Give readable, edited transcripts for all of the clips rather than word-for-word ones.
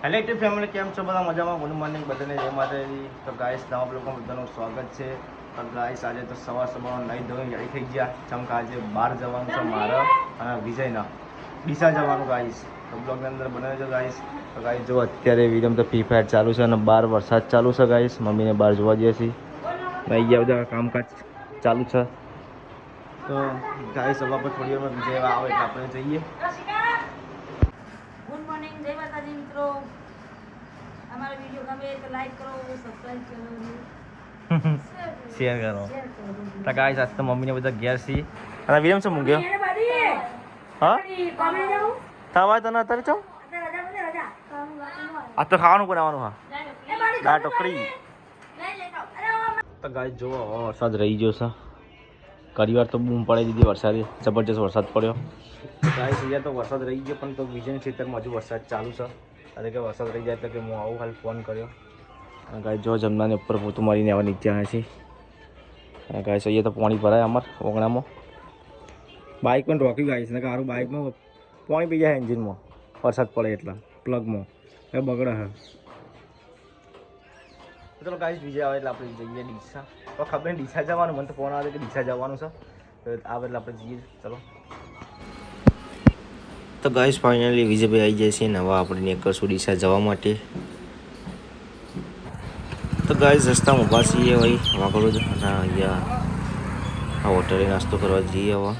Hello YouTube family, કેમ છો બધા? મજામાં? ગુડ મોર્નિંગ બધાને, જય માતાજી. તો ગાઈસ નવા બ્લોગમાં બધાનું સ્વાગત છે. તો ગાઈસ આજે તો સવારમાં નહીં ધોઈને રેડી થઈ ગયા. ચમકા આજે બહાર જવાનું છે મારે અને વિજયના ડીસા જવાનું ગાઈસ. તો બ્લોગની અંદર બનાવી છે ગાઈસ. તો ગાઈસ જો અત્યારે વિરમ તો ફ્રી ફાયર ચાલુ છે અને બહાર વરસાદ ચાલુ છે ગાઈસ. મમ્મીને બહાર જોવા જઈએ છીએ. અહીંયા બધા કામકાજ ચાલુ છે. તો ગાઈસ હવે આપણે થોડી વાર વિજય આવે એટલે આપણે જઈએ. ગુડ મોર્નિંગ, જય માતાજી મિત્રો. અમારો વિડિયો ગમે તો લાઈક કરો, સબસ્ક્રાઇબ કરો, શેર કરો. તો ગાઈસ આજ તો મમ્મીને બધા ઘેર છે અને વિરમ શું મૂક્યો? હા તાવા તને અત્યારે ચો આ તો ખાવાનું બનાવવાનું. હા દાળ ઢોકળી. તો ગાઈસ જો વરસાદ રહી ગયો છે. ઘણી વાર તો બૂમ પડી દીધી વરસાદે, જબરજસ્ત વરસાદ પડ્યો. ગાઈસ અહીંયા તો વરસાદ રહી ગયો પણ તો વિજયના ખેતરમાં હજુ વરસાદ ચાલુ છે. એટલે કે વરસાદ રહી જાય એટલે કે હું આવું હાલ ફોન કર્યો. અને ગાઈસ જો જમનાને ઉપર પોતું મારીને આવા નીચે આવે છે. અને ગાઈસ અહીંયા તો પાણી ભરાય અમારા ઓગણામાં. બાઇક પણ રોકી ગાઈસ ને કે સારું બાઇકમાં પાણી પી જાય એન્જિનમાં વરસાદ પડે એટલે પ્લગમાં એ બગડે છે. ચલો ગાઈસ વિજય આવે એટલે આપણે જઈએ ડીસા. તો ખબર નહીં ડીસા જવાનું, મને તો ફોન આવે કે ડીસા જવાનું છે. તો આવે એટલે આપણે જઈએ. ચલો તો ગાઈસ ફાઇનલી વિજયભાઈ આવી જાય છે ને હવે આપણે નીકળશું ડીસા જવા માટે. તો ગાઈસ રસ્તામાં ઊભા છીએ ભાઈ વાગડું જ અને અહીંયા આ હોટલે નાસ્તો કરવા જઈએ હવે.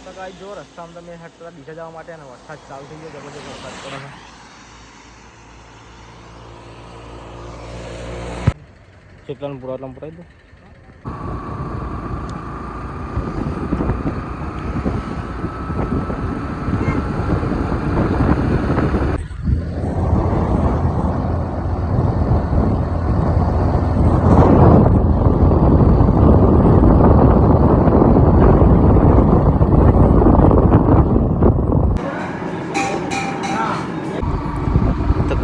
તો ગાઈસ જો રસ્તામાં તમે હેઠળ ડીસા જવા માટે અને વરસાદ ચાલુ થઈ ગયો, જબરજસ્ત વરસાદ પડે છે. કેટલાનું પુરાતન પડાવી દો.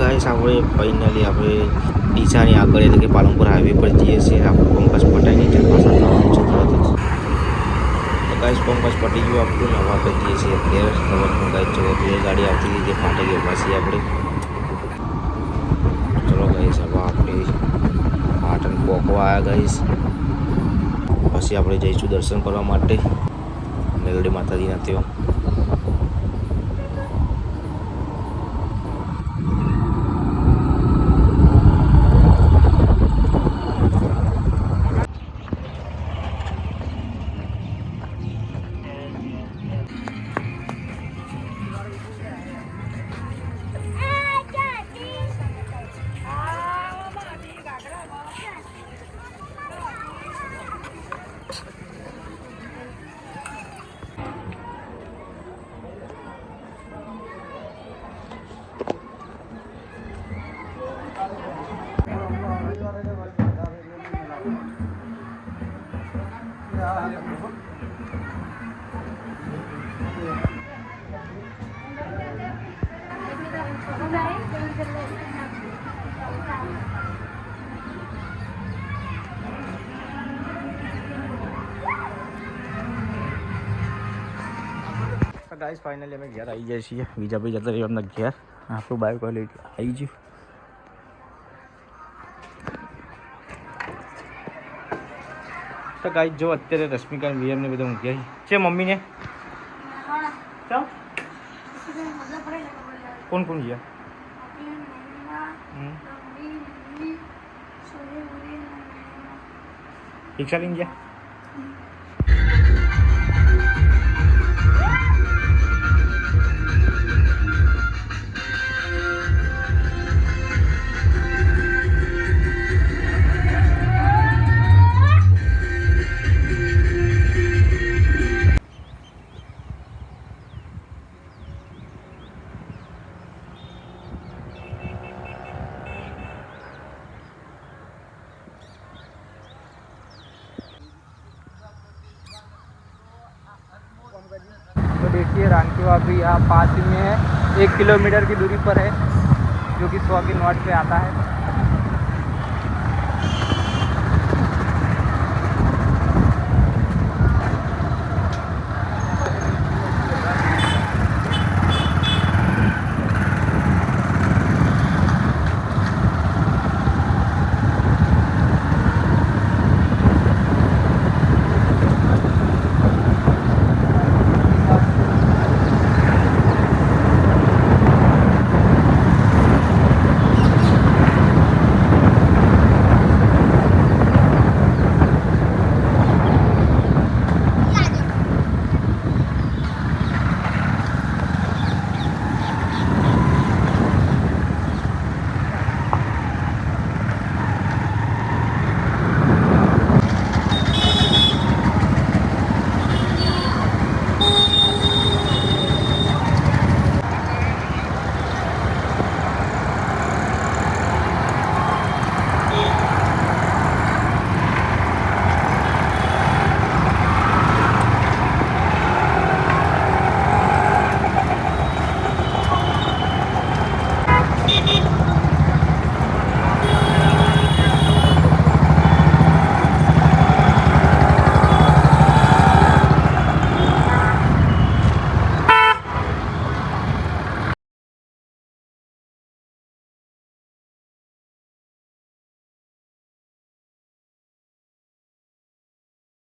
ગાઈસ આપણે ફાઇનલી આપણે ડીસાની આગળ એટલે કે પાલનપુર હાઈવે પર જઈએ છીએ. આપણું પંકજ પટાઈને જે પાછા થવાનું છે તરત જ. તો ગાઈસ પંકજ પટી ગયું આપણું ને હવે આપણે જઈએ છીએ અત્યારે ખબર ગાઈસ જો બે ગાડી આવતી હતી જે ફાટે ગઈ ઊભા છીએ આપણે. ચલો ગાઈસ હવે આપણે પાટણ પોકવા આવ્યા ગાઈસ. પછી આપણે જઈશું દર્શન કરવા માટે મેલડી માતાજીના ત્યાં. ગાઈસ ફાઇનલી અમે ઘેર આવી જાય છીએ. બીજા ભાઈ જતા રહ્યો અમને ઘેર. આપણું બાઇક લઈ આવી ગયું. તો ગાઈસ જો અત્યારે રશ્મિકા વીએમને બધા મૂક્યા છે મમ્મીને. કોણ કોણ ગયા? રિક્ષા લઈને ગયા. तो देखिए रानकीवा भी यहाँ पास ही में है, 1 किलोमीटर की दूरी पर है, जो कि 100 की नोट पे आता है।